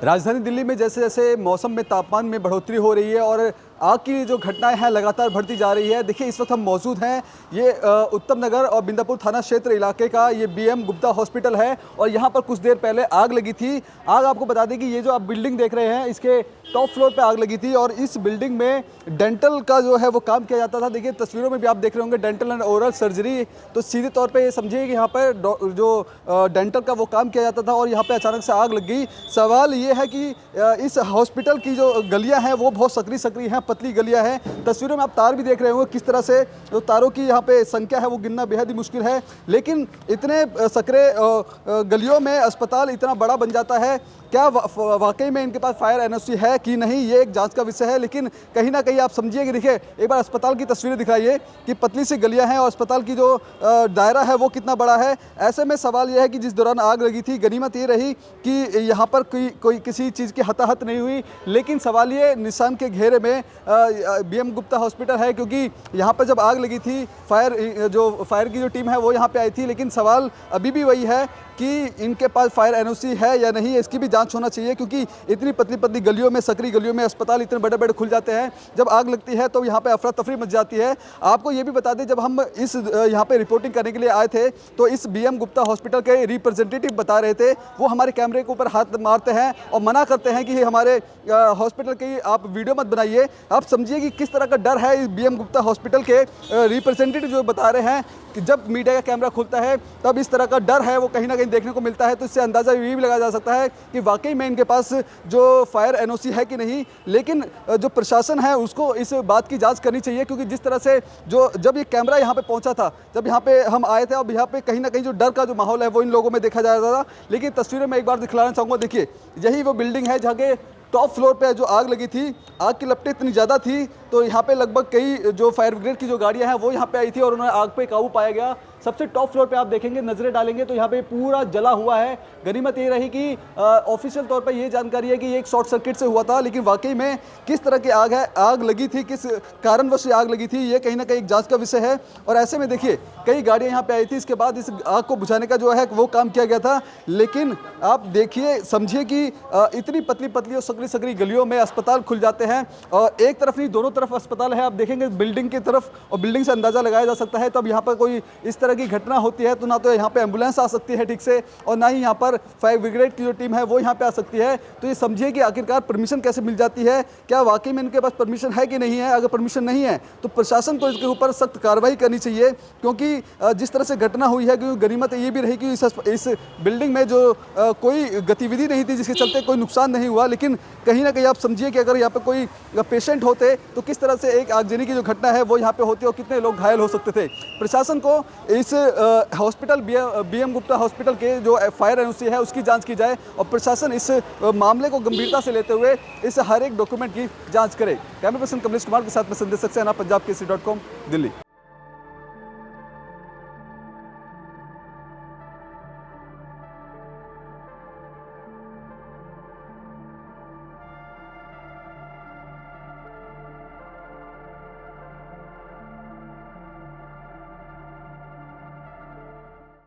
राजधानी दिल्ली में जैसे जैसे मौसम में तापमान में बढ़ोतरी हो रही है और आग की जो घटनाएं हैं लगातार बढ़ती जा रही है। देखिए इस वक्त हम मौजूद हैं ये उत्तम नगर और बिंदापुर थाना क्षेत्र इलाके का ये बीएम गुप्ता हॉस्पिटल है और यहाँ पर कुछ देर पहले आग लगी थी। आग आपको बता दें कि ये जो आप बिल्डिंग देख रहे हैं इसके टॉप फ्लोर पे आग लगी थी और इस बिल्डिंग में डेंटल का जो है वो काम किया जाता था। देखिए तस्वीरों में भी आप देख रहे होंगे डेंटल एंड ओरल सर्जरी। तो सीधे तौर पे ये समझिए कि यहाँ पर जो डेंटल का वो काम किया जाता था और यहाँ पे अचानक से आग लग गई। सवाल ये है कि इस हॉस्पिटल की जो गलियाँ हैं वो बहुत सकरी हैं, पतली गलियाँ हैं। तस्वीरों में आप तार भी देख रहे होंगे किस तरह से जो तारों की यहाँ पे संख्या है वो गिनना बेहद ही मुश्किल है। लेकिन इतने सकरे गलियों में अस्पताल इतना बड़ा बन जाता है, क्या वाकई में इनके पास फायर एनओसी है कि नहीं, ये एक जांच का विषय है। लेकिन कहीं ना कहीं आप समझिए कि देखिए एक बार अस्पताल की तस्वीरें दिखाइए कि पतली सी गलियां हैं और अस्पताल की जो दायरा है वो कितना बड़ा है। ऐसे में सवाल यह है कि जिस दौरान आग लगी थी गनीमत ये रही कि यहाँ पर कोई किसी चीज़ की हताहत नहीं हुई। लेकिन सवाल ये निशान के घेरे में बीएम गुप्ता हॉस्पिटल है, क्योंकि यहाँ पर जब आग लगी थी फायर की जो टीम है वो यहाँ पर आई थी। लेकिन सवाल अभी भी वही है कि इनके पास फायर एनओसी है या नहीं, इसकी भी जांच होना चाहिए। क्योंकि इतनी पतली पतली गलियों में, सकरी गलियों में अस्पताल इतने बड़े बड़े खुल जाते हैं, जब आग लगती है तो यहाँ पे अफरा तफरी मच जाती है। आपको ये भी बता दें, जब हम इस यहाँ पे रिपोर्टिंग करने के लिए आए थे तो इस बीएम गुप्ता हॉस्पिटल के रिप्रेजेंटेटिव बता रहे थे, वो हमारे कैमरे के ऊपर हाथ मारते हैं और मना करते हैं कि हमारे हॉस्पिटल की आप वीडियो मत बनाइए। आप समझिए कि किस तरह का डर है इस बीएम गुप्ता हॉस्पिटल के रिप्रेजेंटेटिव जो बता रहे हैं कि जब मीडिया का कैमरा खुलता है तब इस तरह का डर है वो कहीं ना कहीं देखने को मिलता है। तो इससे अंदाज़ा ये भी लगाया जा सकता है कि वाकई में इनके पास जो फायर एनओसी है कि नहीं। लेकिन जो प्रशासन है उसको इस बात की जांच करनी चाहिए, क्योंकि जिस तरह से जब ये कैमरा यहाँ पे पहुँचा था, जब यहाँ पे हम आए थे, अब यहाँ पे कहीं ना कहीं जो डर का जो माहौल है वो इन लोगों में देखा जा रहा था। लेकिन तस्वीरें में एक बार दिखलाना चाहूँगा, देखिए यही वो बिल्डिंग है जहाँ के टॉप फ्लोर पे जो आग लगी थी। आग की लपटें इतनी ज़्यादा थी तो यहाँ पे लगभग कई जो फायर ब्रिगेड की जो गाड़ियाँ हैं वो यहाँ पे आई थी और उन्होंने आग पे काबू पाया गया। सबसे टॉप फ्लोर पे आप देखेंगे, नजरें डालेंगे तो यहाँ पे पूरा जला हुआ है। गनीमत ये रही कि ऑफिशियल तौर पे ये जानकारी है कि ये एक शॉर्ट सर्किट से हुआ था, लेकिन वाकई में किस तरह की आग लगी थी, किस कारणवश से आग लगी थी, ये कहीं ना कहीं एक जांच का विषय है। और ऐसे में देखिए कई गाड़ियाँ यहाँ पे आई थी, इसके बाद इस आग को बुझाने का जो है वो काम किया गया था। लेकिन आप देखिए, समझिए कि इतनी पतली पतली और सकरी गलियों में अस्पताल खुल जाते हैं और एक तरफ नहीं दोनों तरफ अस्पताल है। आप देखेंगे बिल्डिंग की तरफ और बिल्डिंग से अंदाजा लगाया जा सकता है। तब यहाँ पर कोई इस तरह की घटना होती है तो ना तो यहाँ पे एम्बुलेंस आ सकती है ठीक से और ना ही यहाँ पर फायर ब्रिगेड की जो टीम है वो यहाँ पे आ सकती है। तो ये समझिए कि आखिरकार परमिशन कैसे मिल जाती है, क्या वाकई में इनके पास परमिशन है कि नहीं है। अगर परमिशन नहीं है तो प्रशासन को इसके ऊपर सख्त कार्रवाई करनी चाहिए, क्योंकि जिस तरह से घटना हुई है, क्योंकि गनीमत ये भी रही कि इस बिल्डिंग में जो कोई गतिविधि नहीं थी जिसके चलते कोई नुकसान नहीं हुआ। लेकिन कहीं ना कहीं आप समझिए कि अगर यहाँ पे कोई पेशेंट होते तो किस तरह से एक आगजनी की जो घटना है वो यहाँ पे होती और कितने लोग घायल हो सकते थे। प्रशासन को इस हॉस्पिटल बीएम गुप्ता हॉस्पिटल के जो फायर एनओसी है उसकी जांच की जाए और प्रशासन इस मामले को गंभीरता से लेते हुए इस हर एक डॉक्यूमेंट की जांच करे। कैमरा पर्सन कमलेश कुमार के साथ में संदेश सक्सेना, पंजाब केसरी.com, दिल्ली।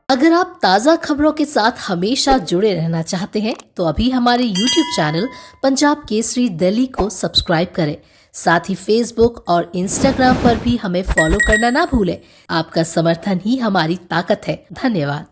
अगर आप ताज़ा खबरों के साथ हमेशा जुड़े रहना चाहते हैं तो अभी हमारे YouTube चैनल पंजाब केसरी दिल्ली को सब्सक्राइब करें। साथ ही Facebook और Instagram पर भी हमें फॉलो करना ना भूलें। आपका समर्थन ही हमारी ताकत है। धन्यवाद।